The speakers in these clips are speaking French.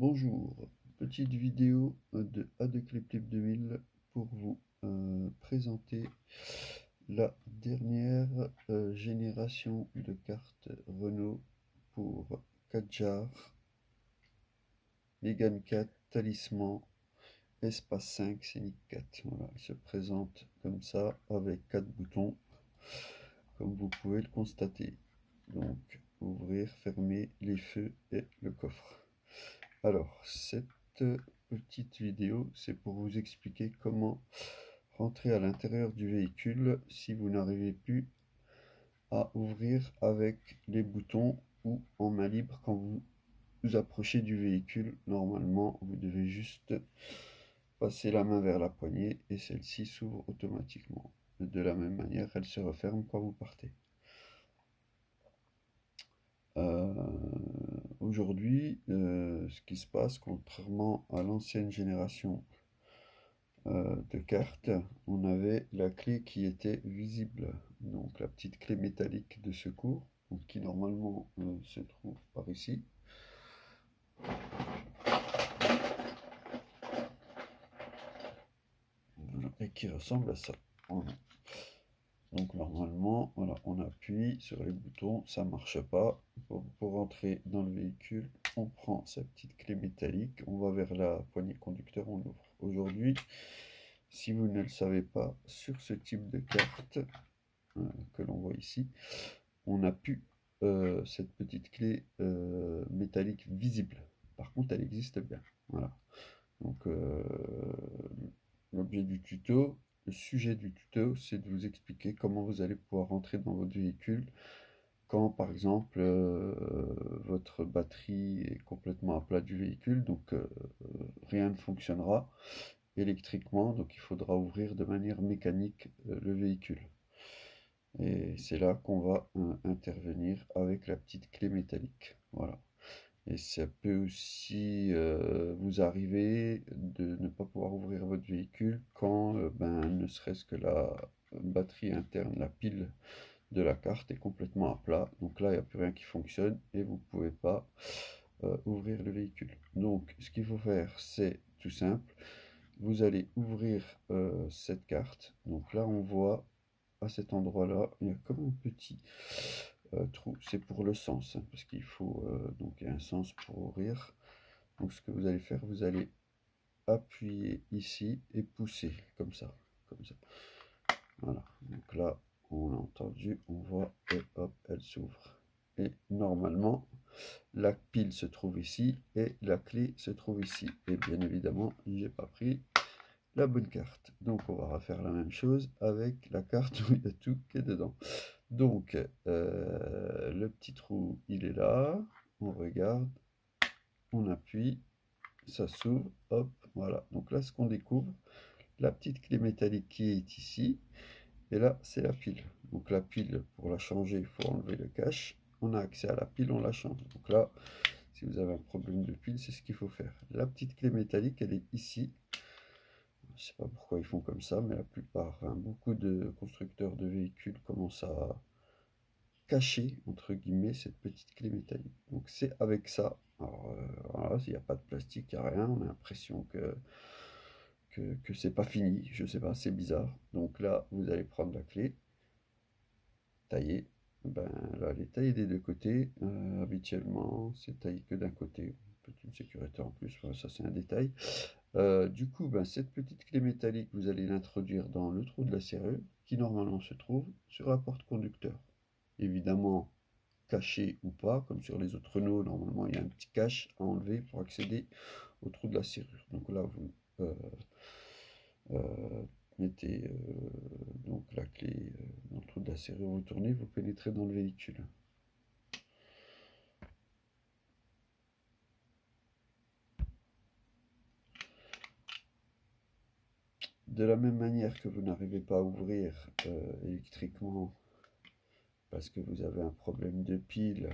Bonjour, petite vidéo de AdeClipClip 2000 pour vous présenter la dernière génération de cartes Renault pour Kadjar, Mégane 4, Talisman, Espace 5, Scénic 4. Voilà, elle se présente comme ça avec 4 boutons, comme vous pouvez le constater. Donc, ouvrir, fermer les feux et le coffre. Alors, cette petite vidéo, c'est pour vous expliquer comment rentrer à l'intérieur du véhicule si vous n'arrivez plus à ouvrir avec les boutons ou en main libre quand vous vous approchez du véhicule. Normalement, vous devez juste passer la main vers la poignée et celle-ci s'ouvre automatiquement. De la même manière, elle se referme quand vous partez. Aujourd'hui, ce qui se passe, contrairement à l'ancienne génération de cartes, on avait la clé qui était visible, donc la petite clé métallique de secours, donc qui normalement se trouve par ici. Voilà, et qui ressemble à ça. Voilà. Donc normalement, voilà, on appuie sur les boutons, ça marche pas. Pour rentrer dans le véhicule, on prend sa petite clé métallique, on va vers la poignée conducteur, on l'ouvre. Aujourd'hui, si vous ne le savez pas, sur ce type de carte que l'on voit ici, on n'a plus cette petite clé métallique visible. Par contre, elle existe bien. Voilà. Donc l'objet du tuto, le sujet du tuto, c'est de vous expliquer comment vous allez pouvoir rentrer dans votre véhicule quand, par exemple, votre batterie est complètement à plat du véhicule, donc rien ne fonctionnera électriquement, donc il faudra ouvrir de manière mécanique le véhicule. Et c'est là qu'on va intervenir avec la petite clé métallique. Voilà. Et ça peut aussi vous arriver de ne pas pouvoir ouvrir votre véhicule quand ne serait-ce que la batterie interne, la pile de la carte est complètement à plat. Donc là, il n'y a plus rien qui fonctionne et vous ne pouvez pas ouvrir le véhicule. Donc, ce qu'il faut faire, c'est tout simple. Vous allez ouvrir cette carte. Donc là, on voit à cet endroit-là, il y a comme un petit trou. C'est pour le sens, hein, parce qu'il faut donc il y a un sens pour ouvrir. Donc ce que vous allez faire, vous allez appuyer ici et pousser comme ça, comme ça. Voilà. Donc là, on a entendu, on voit et hop, elle s'ouvre. Et normalement, la pile se trouve ici et la clé se trouve ici. Et bien évidemment, j'ai pas pris la bonne carte. Donc on va refaire la même chose avec la carte où il y a tout qui est dedans. Donc le petit trou, il est là. On regarde, on appuie, ça s'ouvre, hop, voilà. Donc là, ce qu'on découvre, la petite clé métallique qui est ici. Et là, c'est la pile. Donc la pile, pour la changer, il faut enlever le cache. On a accès à la pile, on la change. Donc là, si vous avez un problème de pile, c'est ce qu'il faut faire. La petite clé métallique, elle est ici. Je ne sais pas pourquoi ils font comme ça, mais la plupart, hein, beaucoup de constructeurs de véhicules commencent à cacher, entre guillemets, cette petite clé métallique. Donc c'est avec ça. Alors voilà, s'il n'y a pas de plastique, il n'y a rien. On a l'impression que c'est pas fini. Je sais pas, c'est bizarre. Donc là, vous allez prendre la clé, tailler. Ben là, elle est taillée des deux côtés. Habituellement, c'est taillé que d'un côté. Petite sécurité en plus, voilà, ça c'est un détail. Du coup, ben, cette petite clé métallique, vous allez l'introduire dans le trou de la serrure, qui normalement se trouve sur la porte conducteur. Évidemment, caché ou pas, comme sur les autres Renault, normalement il y a un petit cache à enlever pour accéder au trou de la serrure. Donc là, vous mettez donc la clé dans le trou de la serrure, vous tournez, vous pénétrez dans le véhicule. De la même manière que vous n'arrivez pas à ouvrir électriquement parce que vous avez un problème de pile,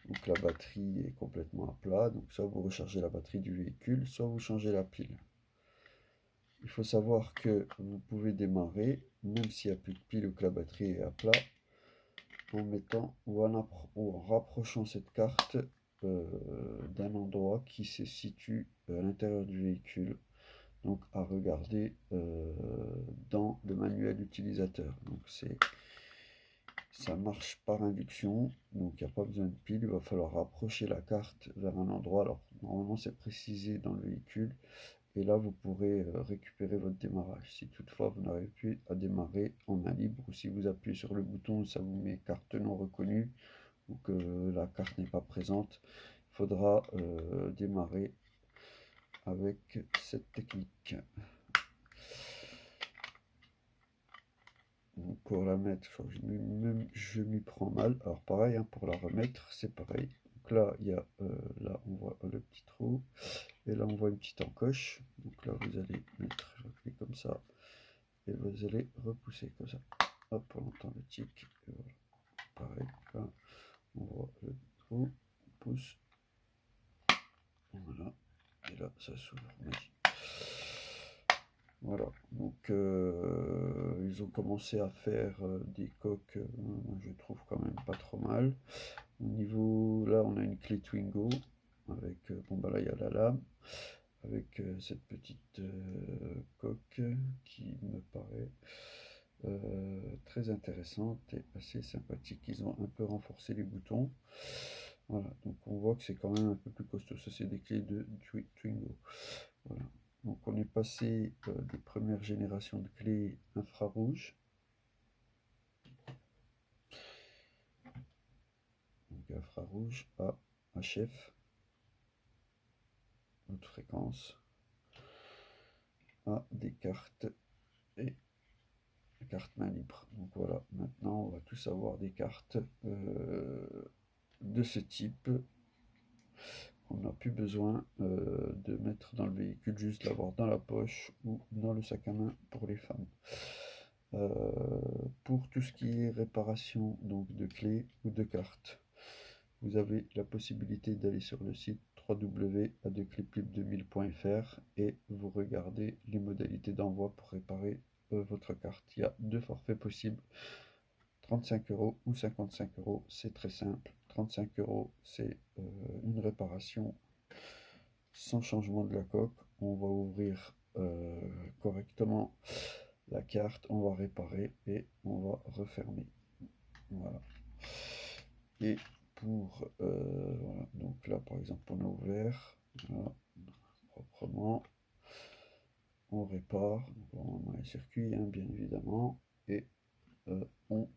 donc la batterie est complètement à plat, donc soit vous rechargez la batterie du véhicule, soit vous changez la pile. Il faut savoir que vous pouvez démarrer, même s'il n'y a plus de pile ou que la batterie est à plat, en mettant ou en rapprochant cette carte d'un endroit qui se situe à l'intérieur du véhicule, donc à regarder dans le manuel utilisateur. Donc ça marche par induction, donc il n'y a pas besoin de pile, il va falloir rapprocher la carte vers un endroit. Alors normalement c'est précisé dans le véhicule, et là vous pourrez récupérer votre démarrage. Si toutefois vous n'arrivez plus à démarrer en main libre, ou si vous appuyez sur le bouton, ça vous met carte non reconnue, ou que la carte n'est pas présente, il faudra démarrer avec cette technique. Donc pour la mettre, je m'y prends mal. Alors pareil, hein, pour la remettre, c'est pareil. Donc là, là on voit le petit trou, et là on voit une petite encoche. Donc là vous allez mettre, je clique comme ça, et vous allez repousser comme ça. Hop, on entend le tic. Et voilà. Pareil, là on voit le trou, on pousse. Voilà, et là ça s'ouvre, magique. Voilà, donc ils ont commencé à faire des coques, je trouve quand même pas trop mal. Au niveau, là on a une clé Twingo, avec, bon bah là il y a la lame, avec cette petite coque qui me paraît très intéressante et assez sympathique. Ils ont un peu renforcé les boutons. Voilà, donc on voit que c'est quand même un peu plus costaud. Ça c'est des clés de Twingo. Voilà. Donc on est passé des premières générations de clés infrarouges. Donc infrarouge à HF, haute fréquence, à des cartes et cartes main libre. Donc voilà, maintenant on va tous avoir des cartes de ce type. On n'a plus besoin de mettre dans le véhicule, juste l'avoir dans la poche ou dans le sac à main pour les femmes. Pour tout ce qui est réparation donc de clés ou de cartes, vous avez la possibilité d'aller sur le site www.adecliplib2000.fr et vous regardez les modalités d'envoi pour réparer votre carte. Il y a deux forfaits possibles, 35 € ou 55 €. C'est très simple. 35 €, c'est une réparation sans changement de la coque. On va ouvrir correctement la carte, on va réparer et on va refermer. Voilà. Et pour voilà, donc là par exemple on a ouvert, voilà, proprement, on répare, on a les circuits hein, bien évidemment, et on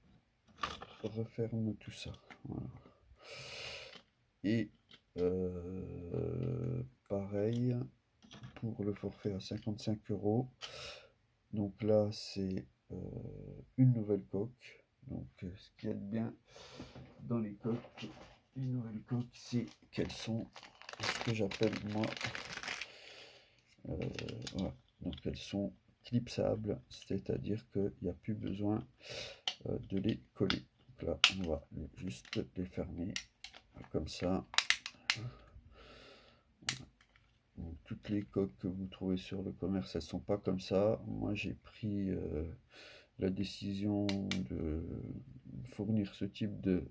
referme tout ça. Voilà. Et pareil pour le forfait à 55 €. Donc là c'est une nouvelle coque. Donc ce qu'il y a de bien dans les coques, les nouvelles coques, c'est qu'elles sont ce que j'appelle moi voilà. Donc elles sont clipsables, c'est-à-dire qu'il n'y a plus besoin de les coller. Donc là on va juste les fermer comme ça. Donc, toutes les coques que vous trouvez sur le commerce, elles sont pas comme ça. Moi j'ai pris la décision de fournir ce type de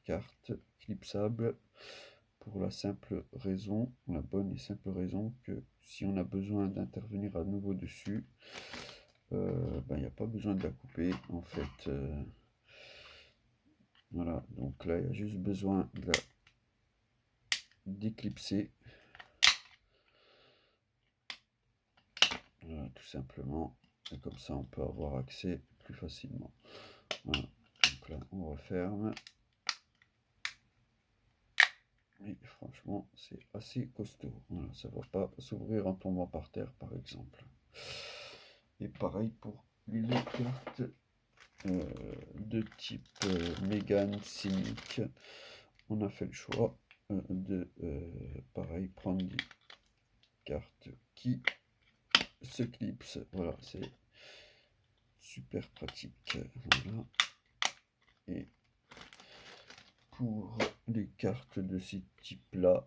carte clipsable pour la simple raison, la bonne et simple raison que si on a besoin d'intervenir à nouveau dessus, il n'y a pas besoin de la couper en fait. Voilà, donc là il y a juste besoin de la déclipser. Voilà, tout simplement, et comme ça on peut avoir accès plus facilement. Voilà, donc là on referme. Et franchement c'est assez costaud. Voilà, ça va pas s'ouvrir en tombant par terre par exemple. Et pareil pour les cartes de type Mégane Scénic. On a fait le choix de pareil prendre des cartes qui se clipsent. Voilà, c'est super pratique. Voilà. Et pour les cartes de ce type là,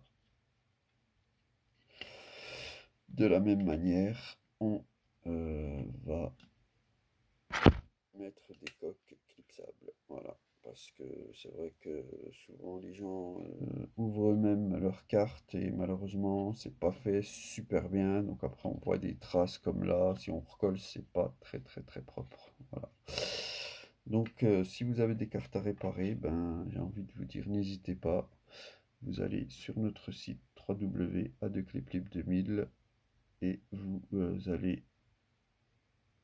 de la même manière, on va mettre des coques clipsables. Voilà. parce que c'est vrai que souvent les gens ouvrent eux-mêmes leur carte et malheureusement c'est pas fait super bien. Donc après on voit des traces comme là, si on recolle c'est pas très propre. Voilà. Donc si vous avez des cartes à réparer, ben j'ai envie de vous dire n'hésitez pas. Vous allez sur notre site www.adecléplim2000 et vous allez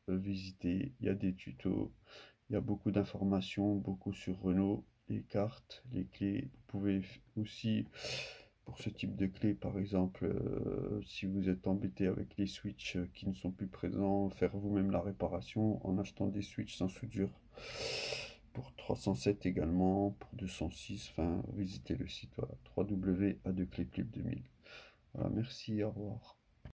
visiter. Il y a des tutos, il y a beaucoup d'informations, beaucoup sur Renault, les cartes, les clés. Vous pouvez aussi, pour ce type de clé, par exemple, si vous êtes embêté avec les switches qui ne sont plus présents, faire vous-même la réparation en achetant des switches sans soudure. Pour 307 également, pour 206, enfin, visitez le site, voilà, www.adecléplim2000. Voilà, merci, au revoir.